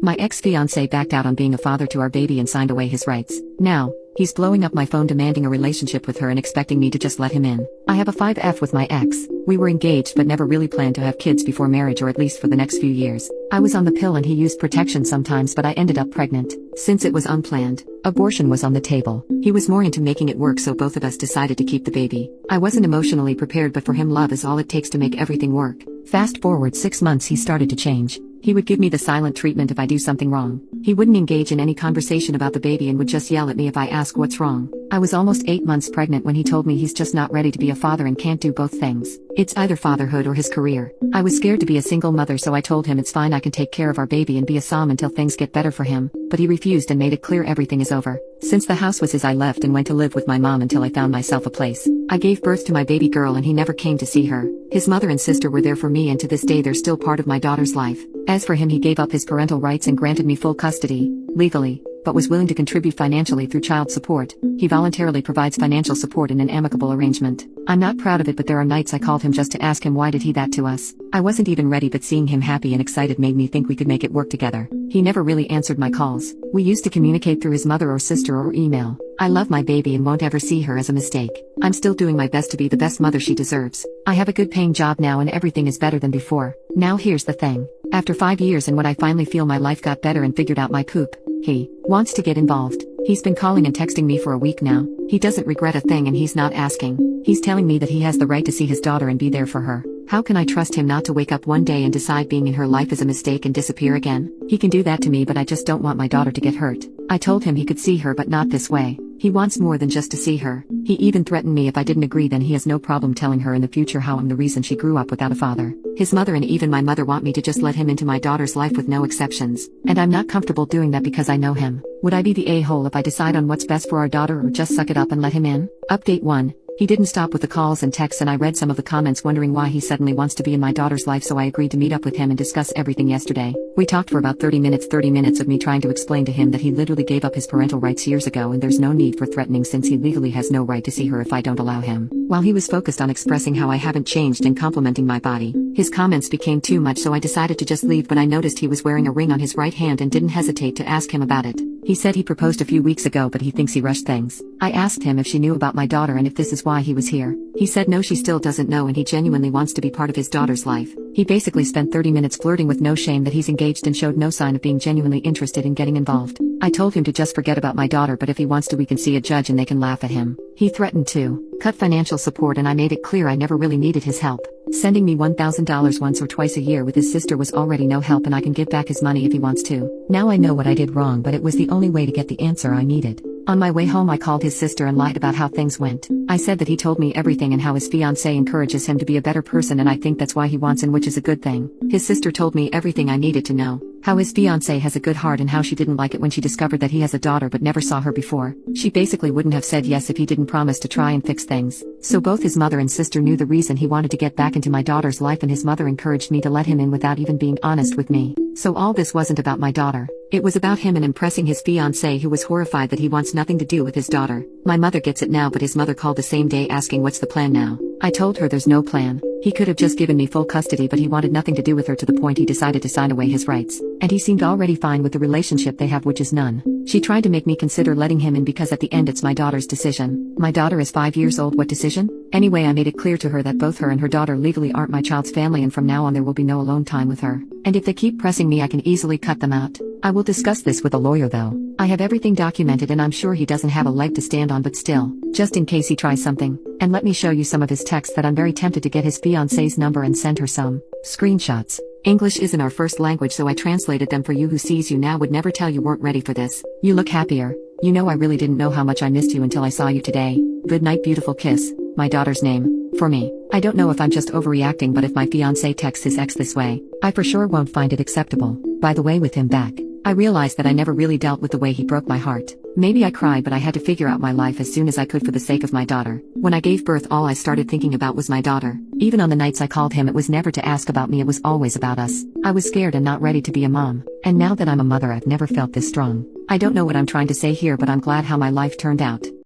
My ex-fiancé backed out on being a father to our baby and signed away his rights. Now, he's blowing up my phone demanding a relationship with her and expecting me to just let him in. I have a 5F with my ex. We were engaged but never really planned to have kids before marriage, or at least for the next few years. I was on the pill and he used protection sometimes, but I ended up pregnant. Since it was unplanned, abortion was on the table. He was more into making it work, so both of us decided to keep the baby. I wasn't emotionally prepared, but for him love is all it takes to make everything work. Fast forward 6 months, he started to change. He would give me the silent treatment if I do something wrong. He wouldn't engage in any conversation about the baby and would just yell at me if I ask what's wrong. I was almost 8 months pregnant when he told me he's just not ready to be a father and can't do both things. It's either fatherhood or his career. I was scared to be a single mother, so I told him it's fine, I can take care of our baby and be a som until things get better for him, but he refused and made it clear everything is over. Since the house was his, I left and went to live with my mom until I found myself a place. I gave birth to my baby girl and he never came to see her. His mother and sister were there for me, and to this day they're still part of my daughter's life. As for him, he gave up his parental rights and granted me full custody, legally, but was willing to contribute financially through child support. He voluntarily provides financial support in an amicable arrangement. I'm not proud of it, but there are nights I called him just to ask him why did he that to us. I wasn't even ready, but seeing him happy and excited made me think we could make it work together. He never really answered my calls. We used to communicate through his mother or sister or email. I love my baby and won't ever see her as a mistake. I'm still doing my best to be the best mother she deserves. I have a good paying job now and everything is better than before. Now here's the thing. After 5 years and when I finally feel my life got better and figured out my poop, he wants to get involved. He's been calling and texting me for a week now. He doesn't regret a thing and he's not asking. He's telling me that he has the right to see his daughter and be there for her. How can I trust him not to wake up one day and decide being in her life is a mistake and disappear again? He can do that to me, but I just don't want my daughter to get hurt. I told him he could see her, but not this way. He wants more than just to see her. He even threatened me if I didn't agree, then he has no problem telling her in the future how I'm the reason she grew up without a father. His mother and even my mother want me to just let him into my daughter's life with no exceptions. And I'm not comfortable doing that because I know him. Would I be the a-hole if I decide on what's best for our daughter, or just suck it up and let him in? Update 1. He didn't stop with the calls and texts, and I read some of the comments wondering why he suddenly wants to be in my daughter's life, so I agreed to meet up with him and discuss everything yesterday. We talked for about 30 minutes of me trying to explain to him that he literally gave up his parental rights years ago and there's no need for threatening since he legally has no right to see her if I don't allow him. While he was focused on expressing how I haven't changed and complimenting my body, his comments became too much, so I decided to just leave, but I noticed he was wearing a ring on his right hand and didn't hesitate to ask him about it. He said he proposed a few weeks ago, but he thinks he rushed things. I asked him if she knew about my daughter and if this is why he was here. He said no, she still doesn't know, and he genuinely wants to be part of his daughter's life. He basically spent 30 minutes flirting with no shame that he's engaged and showed no sign of being genuinely interested in getting involved. I told him to just forget about my daughter, but if he wants to, we can see a judge and they can laugh at him. He threatened to cut financial support, and I made it clear I never really needed his help. Sending me $1,000 once or twice a year with his sister was already no help, and I can give back his money if he wants to. Now I know what I did wrong, but it was the only way to get the answer I needed. On my way home, I called his sister and lied about how things went. I said that he told me everything and how his fiancée encourages him to be a better person, and I think that's why he wants in, which is a good thing. His sister told me everything I needed to know. How his fiancée has a good heart and how she didn't like it when she discovered that he has a daughter but never saw her before. She basically wouldn't have said yes if he didn't promise to try and fix things. So both his mother and sister knew the reason he wanted to get back into my daughter's life, and his mother encouraged me to let him in without even being honest with me. So all this wasn't about my daughter. It was about him and impressing his fiancée, who was horrified that he wants nothing to do with his daughter. My mother gets it now, but his mother called the same day asking what's the plan now. I told her there's no plan. He could have just given me full custody, but he wanted nothing to do with her to the point he decided to sign away his rights. And he seemed already fine with the relationship they have, which is none. She tried to make me consider letting him in because at the end it's my daughter's decision. My daughter is 5 years old. What decision? Anyway, I made it clear to her that both her and her daughter legally aren't my child's family, and from now on there will be no alone time with her. And if they keep pressing me, I can easily cut them out. I will discuss this with a lawyer though. I have everything documented and I'm sure he doesn't have a leg to stand on, but still, just in case he tries something. And let me show you some of his texts that I'm very tempted to get his fiancée's number and send her some screenshots. English isn't our first language, so I translated them for you. Who sees you now would never tell you weren't ready for this. You look happier. You know, I really didn't know how much I missed you until I saw you today. Good night, beautiful kiss. My daughter's name. For me. I don't know if I'm just overreacting, but if my fiancé texts his ex this way, I for sure won't find it acceptable. By the way, with him back, I realized that I never really dealt with the way he broke my heart. Maybe I cried, but I had to figure out my life as soon as I could for the sake of my daughter. When I gave birth, all I started thinking about was my daughter. Even on the nights I called him, it was never to ask about me, it was always about us. I was scared and not ready to be a mom. And now that I'm a mother, I've never felt this strong. I don't know what I'm trying to say here, but I'm glad how my life turned out.